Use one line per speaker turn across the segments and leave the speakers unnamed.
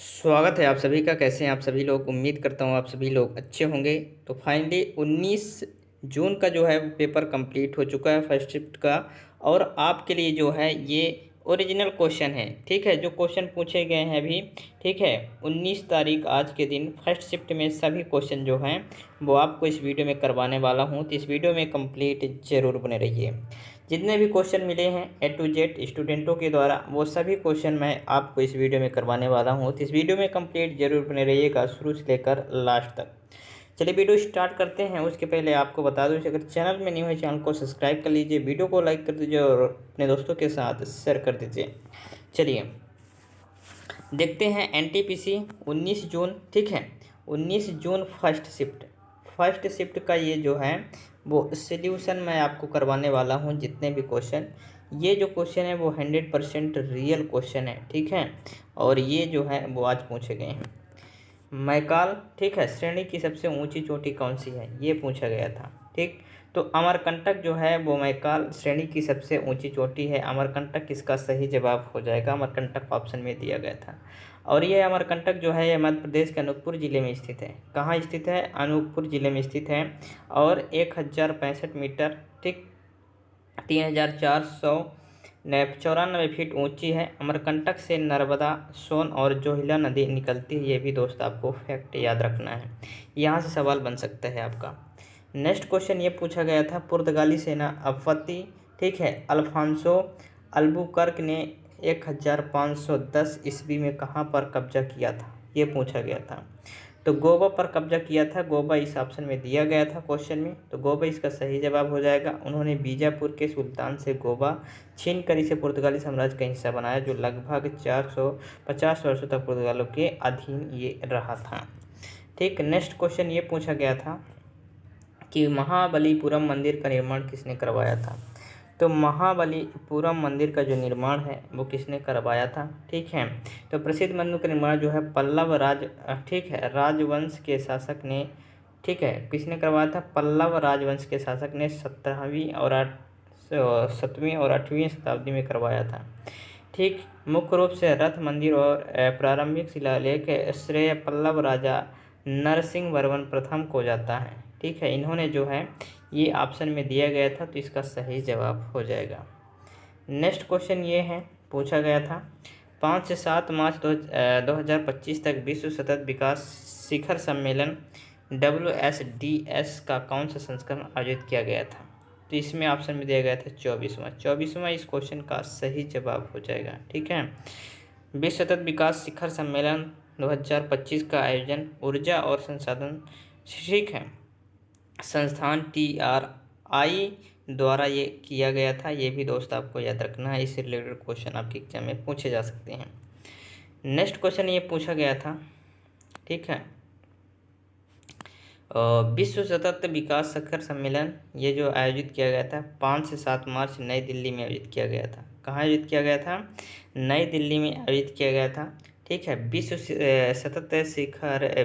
स्वागत है आप सभी का। कैसे हैं आप सभी लोग? उम्मीद करता हूँ आप सभी लोग अच्छे होंगे। तो फाइनली 19 जून का जो है पेपर कंप्लीट हो चुका है फर्स्ट शिफ्ट का। और आपके लिए जो है ये ओरिजिनल क्वेश्चन है, ठीक है, जो क्वेश्चन पूछे गए हैं अभी, ठीक है। 19 तारीख आज के दिन फर्स्ट शिफ्ट में सभी क्वेश्चन जो हैं वो आपको इस वीडियो में करवाने वाला हूँ। तो इस वीडियो में कंप्लीट जरूर बने रहिए। जितने भी क्वेश्चन मिले हैं A to Z स्टूडेंटों के द्वारा, वो सभी क्वेश्चन मैं आपको इस वीडियो में करवाने वाला हूँ। तो इस वीडियो में कंप्लीट जरूर बने रहिएगा शुरू से लेकर लास्ट तक। चलिए वीडियो स्टार्ट करते हैं। उसके पहले आपको बता दूं, अगर चैनल में नहीं है चैनल को सब्सक्राइब कर लीजिए, वीडियो को लाइक कर दीजिए और अपने दोस्तों के साथ शेयर कर दीजिए। चलिए देखते हैं NTPC 19 जून, ठीक है। 19 जून फर्स्ट शिफ्ट का ये जो है वो सॉल्यूशन मैं आपको करवाने वाला हूँ। जितने भी क्वेश्चन, ये जो क्वेश्चन है वो 100% रियल क्वेश्चन है, ठीक है। और ये जो है वो आज पूछे गए हैं। मैकाल, ठीक है, श्रेणी की सबसे ऊंची चोटी कौन सी है, ये पूछा गया था, ठीक। तो अमरकंटक जो है वो मैकाल श्रेणी की सबसे ऊंची चोटी है। अमरकंटक इसका सही जवाब हो जाएगा। अमरकंटक ऑप्शन में दिया गया था। और ये अमरकंटक जो है ये मध्य प्रदेश के अनूपपुर ज़िले में स्थित है। कहाँ स्थित है? अनूपपुर ज़िले में स्थित है। और 1065 मीटर, ठीक, 3494 फीट ऊंची है। अमरकंटक से नर्मदा, सोन और जोहिला नदी निकलती है। ये भी दोस्त आपको फैक्ट याद रखना है, यहाँ से सवाल बन सकता है आपका। नेक्स्ट क्वेश्चन ये पूछा गया था, पुर्तगाली सेनापति, ठीक है, अल्फांसो अल्बुकर्क ने 1510 ईस्वी में कहाँ पर कब्जा किया था, ये पूछा गया था। तो गोवा पर कब्जा किया था। गोवा इस ऑप्शन में दिया गया था क्वेश्चन में, तो गोवा इसका सही जवाब हो जाएगा। उन्होंने बीजापुर के सुल्तान से गोवा छीन कर इसे पुर्तगाली साम्राज्य का हिस्सा बनाया, जो लगभग 450 वर्षों तक पुर्तगालों के अधीन ये रहा था, ठीक। नेक्स्ट क्वेश्चन ये पूछा गया था कि महाबलीपुरम मंदिर का निर्माण किसने करवाया था। तो महाबलीपुरम मंदिर का जो निर्माण है वो किसने करवाया था, ठीक है। तो प्रसिद्ध मंदिर का निर्माण जो है पल्लव ठीक है, राजवंश के शासक ने, ठीक है, किसने करवाया था? पल्लव राजवंश के शासक ने 7वीं और 8वीं शताब्दी में करवाया था, ठीक। मुख्य रूप से रथ मंदिर और प्रारंभिक शिलालेख श्रेय पल्लव राजा नरसिंह वर्मन प्रथम को जाता है, ठीक है। इन्होंने जो है ये ऑप्शन में दिया गया था, तो इसका सही जवाब हो जाएगा। नेक्स्ट क्वेश्चन ये है, पूछा गया था 5 से 7 मार्च 2025 तक विश्व सतत विकास शिखर सम्मेलन WSDS का कौन सा संस्करण आयोजित किया गया था। तो इसमें ऑप्शन में दिया गया था 24वां इस क्वेश्चन का सही जवाब हो जाएगा, ठीक है। विश्व सतत विकास शिखर सम्मेलन 2025 का आयोजन ऊर्जा और संसाधन, ठीक है, संस्थान TRI द्वारा ये किया गया था। ये भी दोस्त आपको याद रखना है, इससे रिलेटेड क्वेश्चन आपके एग्जाम में पूछे जा सकते हैं। नेक्स्ट क्वेश्चन ये पूछा गया था, ठीक है, विश्व सतत विकास शिखर सम्मेलन ये जो आयोजित किया गया था 5 से 7 मार्च नई दिल्ली में आयोजित किया गया था। कहाँ आयोजित किया गया था? नई दिल्ली में आयोजित किया गया था, ठीक है। विश्व सतत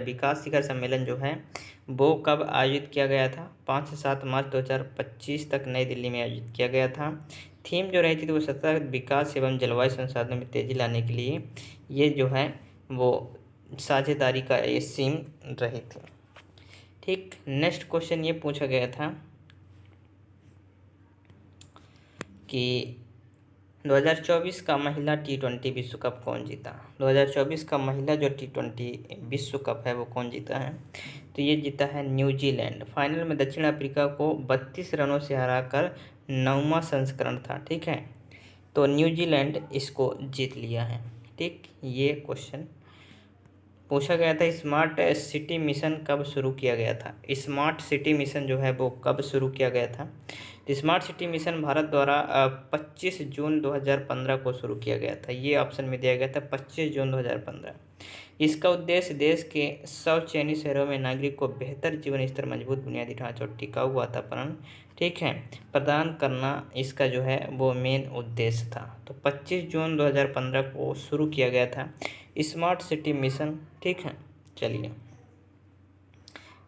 विकास शिखर सम्मेलन जो है वो कब आयोजित किया गया था? 5 से 7 मार्च 2025 तक नई दिल्ली में आयोजित किया गया था। थीम जो रही थी वो सतत विकास एवं जलवायु संसाधनों में तेजी लाने के लिए ये जो है वो साझेदारी का ये थीम रही थी, ठीक। नेक्स्ट क्वेश्चन ये पूछा गया था कि 2024 का महिला T20 विश्व कप कौन जीता। 2024 का महिला जो T20 विश्व कप है वो कौन जीता है? तो ये जीता है न्यूजीलैंड। फाइनल में दक्षिण अफ्रीका को 32 रनों से हराकर 9वां संस्करण था, ठीक है। तो न्यूजीलैंड इसको जीत लिया है, ठीक। ये क्वेश्चन पूछा गया था। स्मार्ट सिटी मिशन कब शुरू किया गया था? स्मार्ट सिटी मिशन जो है वो कब शुरू किया गया था? तो स्मार्ट सिटी मिशन भारत द्वारा 25 जून 2015 को शुरू किया गया था। ये ऑप्शन में दिया गया था 25 जून 2015। इसका उद्देश्य देश के 100 चयनित शहरों में नागरिक को बेहतर जीवन स्तर, मजबूत बुनियादी ढांचा और टिकाऊ वातावरण, ठीक है, प्रदान करना इसका जो है वो मेन उद्देश्य था। तो 25 जून 2015 को शुरू किया गया था स्मार्ट सिटी मिशन, ठीक है। चलिए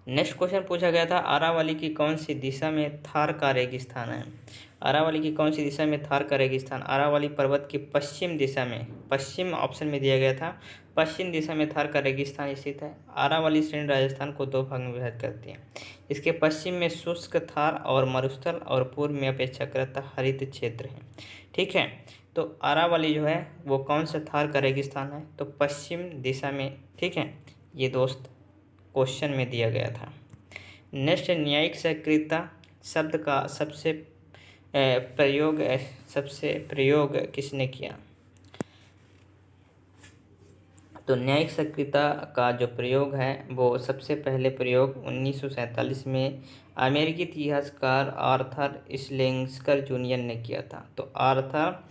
नेक्स्ट क्वेश्चन पूछा गया था, अरावली की कौन सी दिशा में थार का रेगिस्तान है। अरावली की कौन सी दिशा में थार का रेगिस्तान, अरावली पर्वत की पश्चिम दिशा में, पश्चिम ऑप्शन में दिया गया था, पश्चिम दिशा में थार का रेगिस्तान स्थित है। अरावली श्रेणी राजस्थान को दो भाग में विभाजित करती है। इसके पश्चिम में शुष्क थार और मरुस्थल और पूर्व में अपेक्षाकृत हरित क्षेत्र है। ठीक है, तो अरावली जो है वो कौन सा थार का रेगिस्तान है, तो पश्चिम दिशा में। ठीक है, ये दोस्त क्वेश्चन में दिया गया था। नेक्स्ट, न्यायिक सक्रियता शब्द का सबसे प्रयोग किसने किया। तो न्यायिक सक्रियता का जो प्रयोग है वो सबसे पहले प्रयोग 1947 में अमेरिकी इतिहासकार आर्थर स्लेंगर जूनियर ने किया था। तो आर्थर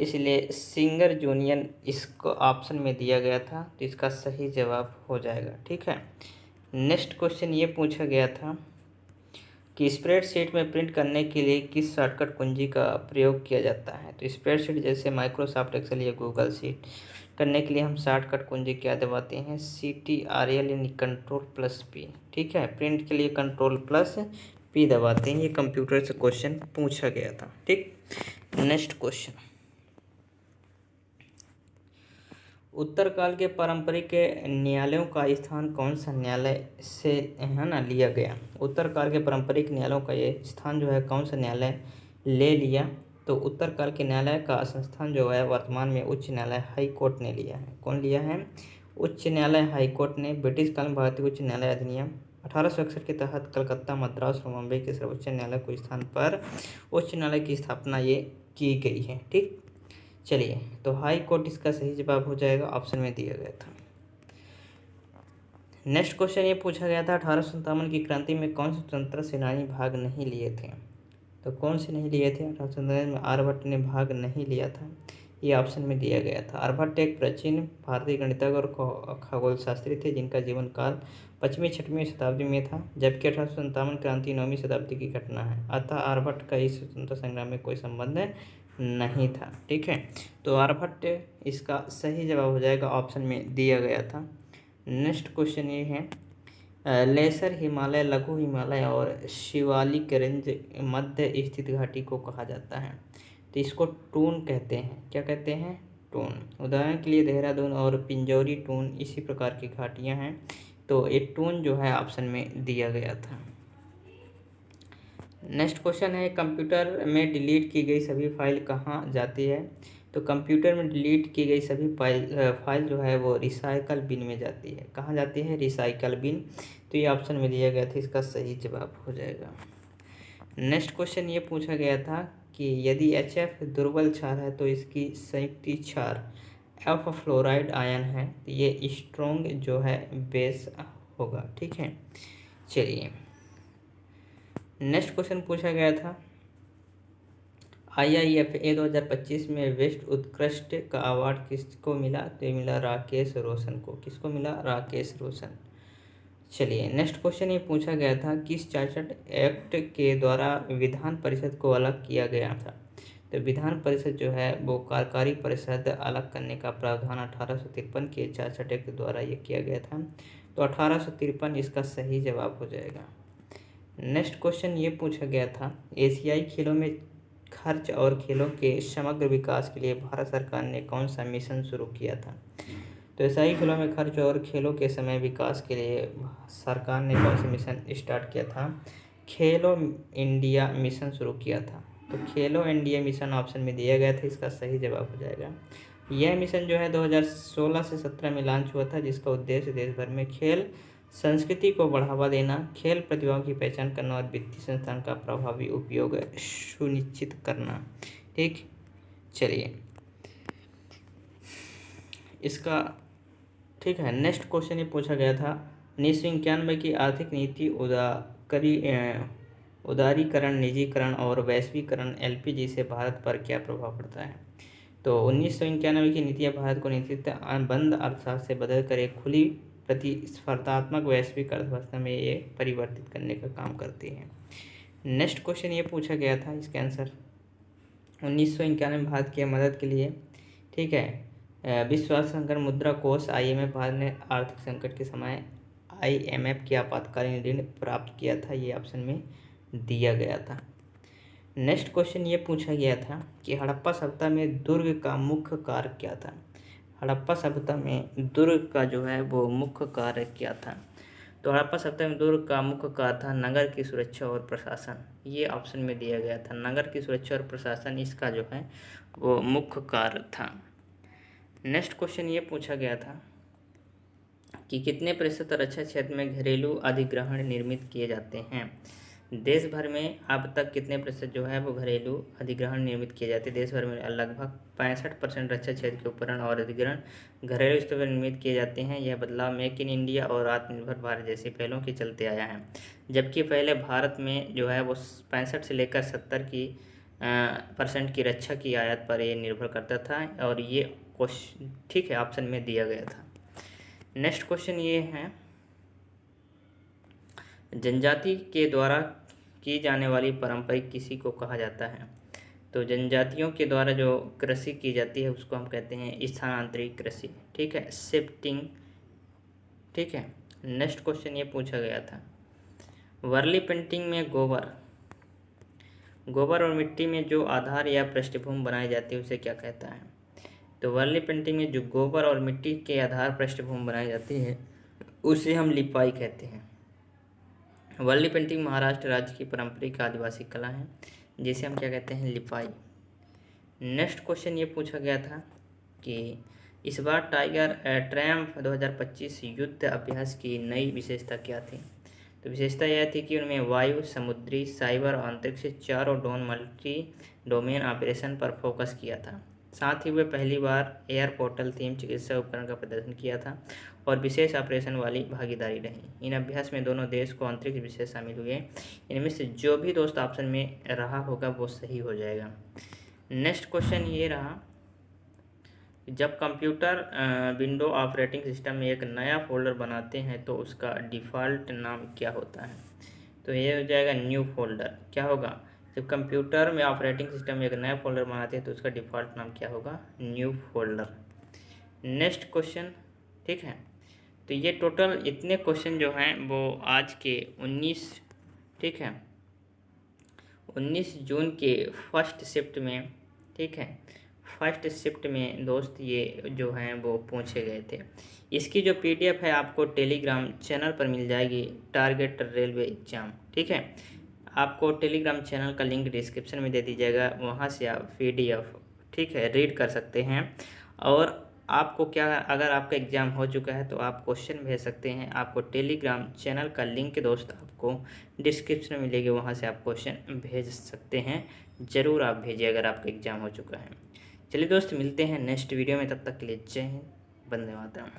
स्लेंगर जूनियर इसको ऑप्शन में दिया गया था, तो इसका सही जवाब हो जाएगा। ठीक है, नेक्स्ट क्वेश्चन ये पूछा गया था कि स्प्रेडशीट में प्रिंट करने के लिए किस शॉर्टकट कुंजी का प्रयोग किया जाता है। तो स्प्रेडशीट जैसे माइक्रोसॉफ्ट एक्सेल या गूगल शीट करने के लिए हम शॉर्टकट कुंजी क्या दबाते हैं, CTRL यानी Ctrl+P। ठीक है, प्रिंट के लिए Ctrl+P दबाते हैं। ये कंप्यूटर से क्वेश्चन पूछा गया था। ठीक, नेक्स्ट क्वेश्चन, उत्तरकाल के पारंपरिक न्यायालयों का स्थान कौन सा न्यायालय से है ना लिया गया। उत्तरकाल के पारंपरिक न्यायालयों का ये स्थान जो है कौन सा न्यायालय ले लिया। तो उत्तरकाल के न्यायालय का संस्थान जो है वर्तमान में उच्च न्यायालय हाई कोर्ट ने लिया है। कौन लिया है, उच्च न्यायालय हाई कोर्ट ने। ब्रिटिश काल में भारतीय उच्च न्यायालय अधिनियम 1861 के तहत कलकत्ता, मद्रास और मुंबई के सर्वोच्च न्यायालय को स्थान पर उच्च न्यायालय की स्थापना ये की गई है। ठीक, चलिए, तो हाई कोर्ट इसका सही जवाब हो जाएगा, ऑप्शन में दिया गया था। नेक्स्ट क्वेश्चन ये पूछा गया था, 1857 की क्रांति में कौन से स्वतंत्रता सेनानी भाग नहीं लिए थे। तो कौन से नहीं लिए थे, 1857 में आर्यभट्ट ने भाग नहीं लिया था, ये ऑप्शन में दिया गया था। आर्यभट्ट एक प्राचीन भारतीय गणितज्ञ और खगोल शास्त्री थे जिनका जीवन काल 5वीं 6वीं शताब्दी में था, जबकि 1857 क्रांति 9वीं शताब्दी की घटना है। अतः आर्यभट्ट का इस स्वतंत्रता संग्राम में कोई संबंध नहीं था। ठीक है, तो आर्यभट्ट इसका सही जवाब हो जाएगा, ऑप्शन में दिया गया था। नेक्स्ट क्वेश्चन ये है, लेसर हिमालय, लघु हिमालय और शिवालिक रेंज मध्य स्थित घाटी को कहा जाता है। तो इसको टून कहते हैं। क्या कहते हैं, टून। उदाहरण के लिए देहरादून और पिंजौरी टून इसी प्रकार की घाटियां हैं। तो ये टून जो है ऑप्शन में दिया गया था। नेक्स्ट क्वेश्चन है, कंप्यूटर में डिलीट की गई सभी फाइल कहाँ जाती है। तो कंप्यूटर में डिलीट की गई सभी फाइल जो है वो रिसाइकल बिन में जाती है। कहाँ जाती है, रिसाइकल बिन। तो ये ऑप्शन में दिया गया था, इसका सही जवाब हो जाएगा। नेक्स्ट क्वेश्चन ये पूछा गया था कि यदि HF दुर्बल क्षार है तो इसकी संयुक्ति क्षार F फ्लोराइड आयन है, तो ये स्ट्रॉन्ग जो है बेस होगा। ठीक है, चलिए, नेक्स्ट क्वेश्चन पूछा गया था, IIFA 2025 में बेस्ट उत्कृष्ट का अवार्ड किसको मिला। तो ये मिला राकेश रोशन को। किसको मिला, राकेश रोशन। चलिए, नेक्स्ट क्वेश्चन ये पूछा गया था, किस चार्टर्ड एक्ट के द्वारा विधान परिषद को अलग किया गया था। तो विधान परिषद जो है वो कार्यकारी परिषद अलग करने का प्रावधान 1853 के चार्टर्ड एक्ट द्वारा ये किया गया था। तो 1853 इसका सही जवाब हो जाएगा। नेक्स्ट क्वेश्चन ये पूछा गया था, एशियाई खेलों में खर्च और खेलों के समग्र विकास के लिए भारत सरकार ने कौन सा मिशन शुरू किया था। तो एशियाई खेलों में खर्च और खेलों के समय विकास के लिए सरकार ने कौन सा मिशन स्टार्ट किया था, खेलो इंडिया मिशन शुरू किया था। तो खेलो इंडिया मिशन ऑप्शन में दिया गया था, इसका सही जवाब हो जाएगा। यह मिशन जो है 2016 से 17 में लॉन्च हुआ था, जिसका उद्देश्य देश भर में खेल संस्कृति को बढ़ावा देना, खेल प्रतिभाओं की पहचान करना और वित्तीय संस्थान का प्रभावी उपयोग सुनिश्चित करना। ठीक, चलिए, इसका ठीक है। नेक्स्ट क्वेश्चन ये पूछा गया था, 1991 की आर्थिक नीति उदारीकरण, निजीकरण और वैश्वीकरण LPG से भारत पर क्या प्रभाव पड़ता है। तो 1991 की नीतियाँ भारत को नेतृत्व बंद अर्थशास्त्र से बदलकर एक खुली प्रतिस्पर्धात्मक वैश्विक अर्थव्यवस्था में ये परिवर्तित करने का काम करती है। नेक्स्ट क्वेश्चन ये पूछा गया था, इसके आंसर 1991 में भारत की मदद के लिए, ठीक है, विश्व संकट मुद्रा कोष IMF भारत ने आर्थिक संकट के समय IMF की आपातकालीन ऋण प्राप्त किया था, ये ऑप्शन में दिया गया था। नेक्स्ट क्वेश्चन ये पूछा गया था कि हड़प्पा सभ्यता में दुर्ग का मुख्य कार्य क्या था। हड़प्पा सभ्यता में दुर्ग का जो है वो मुख्य कार्य क्या था। तो हड़प्पा सभ्यता में दुर्ग का मुख्य कार्य था नगर की सुरक्षा और प्रशासन, ये ऑप्शन में दिया गया था। नगर की सुरक्षा और प्रशासन इसका जो है वो मुख्य कार्य था। नेक्स्ट क्वेश्चन ये पूछा गया था कि कितने प्रतिशत रक्षा क्षेत्र में घरेलू अधिग्रहण निर्मित किए जाते हैं। देश भर में अब तक कितने प्रतिशत जो है वो घरेलू अधिग्रहण निर्मित किए जाते हैं। देश भर में लगभग 65% रक्षा क्षेत्र के उपकरण और अधिग्रहण घरेलू स्तर पर निर्मित किए जाते हैं। यह बदलाव मेक इन इंडिया और आत्मनिर्भर भारत जैसी पहलों के चलते आया है, जबकि पहले भारत में जो है वो 65 से लेकर 70 की % की रक्षा की आयात पर ये निर्भर करता था, और ये क्वेश्चन ठीक है ऑप्शन में दिया गया था। नेक्स्ट क्वेश्चन ये है, जनजाति के द्वारा की जाने वाली पारंपरिक कृषि को कहा जाता है। तो जनजातियों के द्वारा जो कृषि की जाती है उसको हम कहते हैं स्थानांतरित कृषि, ठीक है, शिफ्टिंग, ठीक है। नेक्स्ट क्वेश्चन ये पूछा गया था, वर्ली पेंटिंग में गोबर और मिट्टी में जो आधार या पृष्ठभूमि बनाई जाती है उसे क्या कहता है। तो वर्ली पेंटिंग में जो गोबर और मिट्टी के आधार पृष्ठभूमि बनाई जाती है उसे हम लिपाई कहते हैं। वर्ली पेंटिंग महाराष्ट्र राज्य की पारंपरिक आदिवासी कला है, जिसे हम क्या कहते हैं, लिपाई। नेक्स्ट क्वेश्चन ये पूछा गया था कि इस बार टाइगर ट्रायम्फ 2025 युद्ध अभ्यास की नई विशेषता क्या थी। तो विशेषता यह थी कि उनमें वायु, समुद्री, साइबर और अंतरिक्ष चारों मल्टी डोमेन ऑपरेशन पर फोकस किया था। साथ ही वे पहली बार एयर पोर्टल थीम चिकित्सा उपकरण का प्रदर्शन किया था और विशेष ऑपरेशन वाली भागीदारी रही। इन अभ्यास में दोनों देश को अंतरिक्ष विशेष शामिल हुए। इनमें से जो भी दोस्त ऑप्शन में रहा होगा वो सही हो जाएगा। नेक्स्ट क्वेश्चन ये रहा, जब कंप्यूटर विंडो ऑपरेटिंग सिस्टम में एक नया फोल्डर बनाते हैं तो उसका डिफ़ॉल्ट नाम क्या होता है। तो ये हो जाएगा न्यू फोल्डर। क्या होगा, जब कंप्यूटर में ऑपरेटिंग सिस्टम में एक नया फोल्डर बनाते हैं तो उसका डिफ़ॉल्ट नाम क्या होगा, न्यू फोल्डर। नेक्स्ट क्वेश्चन, ठीक है। तो ये टोटल इतने क्वेश्चन जो हैं वो आज के 19, ठीक है, 19 जून के फर्स्ट शिफ्ट में, ठीक है, फर्स्ट शिफ्ट में दोस्त ये जो हैं वो पूछे गए थे। इसकी जो PDF है आपको टेलीग्राम चैनल पर मिल जाएगी, टारगेट रेलवे एग्ज़ाम, ठीक है। आपको टेलीग्राम चैनल का लिंक डिस्क्रिप्शन में दे दी जाएगा, वहाँ से आप PDF, ठीक है, रीड कर सकते हैं। और आपको क्या, अगर आपका एग्ज़ाम हो चुका है तो आप क्वेश्चन भेज सकते हैं। आपको टेलीग्राम चैनल का लिंक दोस्त आपको डिस्क्रिप्शन में मिलेगी, वहाँ से आप क्वेश्चन भेज सकते हैं। ज़रूर आप भेजिए अगर आपका एग्ज़ाम हो चुका है। चलिए दोस्त, मिलते हैं नेक्स्ट वीडियो में, तब तक के लिए जय हिंद, वंदे मातरम।